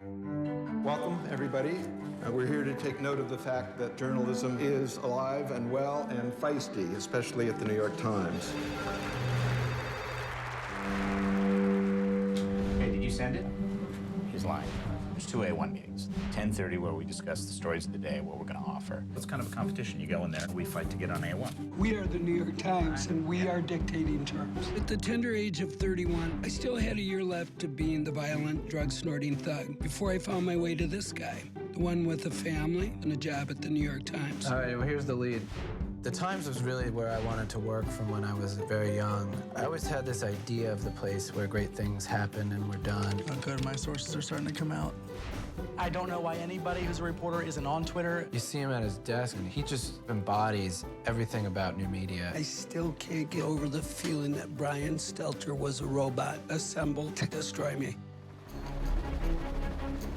Welcome, everybody. We're here to take note of the fact that journalism is alive and well and feisty, especially at the New York Times. Hey, did you send it? He's lying. There's two A1 meetings. 10:30 where we discuss the stories of the day, what we're going to offer. It's kind of a competition. You go in there, we fight to get on A1. We are the New York Times, and we are dictating terms. At the tender age of 31, I still had a year left to being the violent, drug-snorting thug before I found my way to this guy, the one with a family and a job at the New York Times. All right, well, here's the lead. The Times was really where I wanted to work from when I was very young. I always had this idea of the place where great things happen and were done. Oh, good, my sources are starting to come out. I don't know why anybody who's a reporter isn't on Twitter. You see him at his desk, and he just embodies everything about new media. I still can't get over the feeling that Brian Stelter was a robot assembled to destroy me.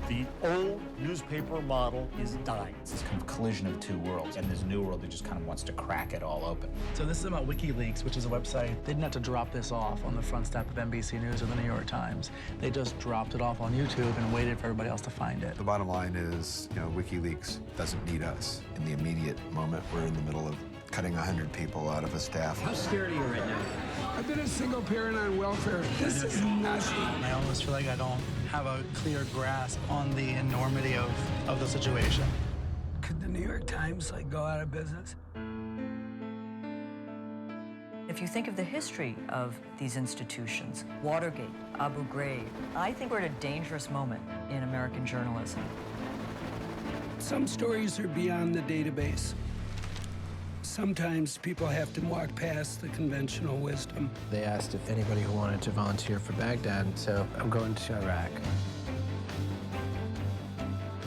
The old newspaper model is dying. It's this kind of collision of two worlds, and this new world that just kind of wants to crack it all open. So this is about WikiLeaks, which is a website. They didn't have to drop this off on the front step of NBC News or the New York Times. They just dropped it off on YouTube and waited for everybody else to find it. The bottom line is, WikiLeaks doesn't need us. In the immediate moment, we're in the middle of cutting 100 people out of a staff. How scared are you right now? I've been a single parent on welfare. This is nothing. I almost feel like I don't have a clear grasp on the enormity of the situation. Could the New York Times, go out of business? If you think of the history of these institutions, Watergate, Abu Ghraib, I think we're at a dangerous moment in American journalism. Some stories are beyond the database. Sometimes people have to walk past the conventional wisdom. They asked if anybody who wanted to volunteer for Baghdad, so I'm going to Iraq.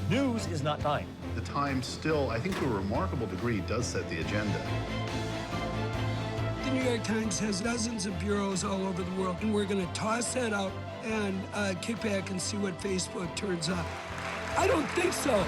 News is not dying. The Times still, I think to a remarkable degree, does set the agenda. The New York Times has dozens of bureaus all over the world, and we're going to toss that out and kick back and see what Facebook turns up. I don't think so.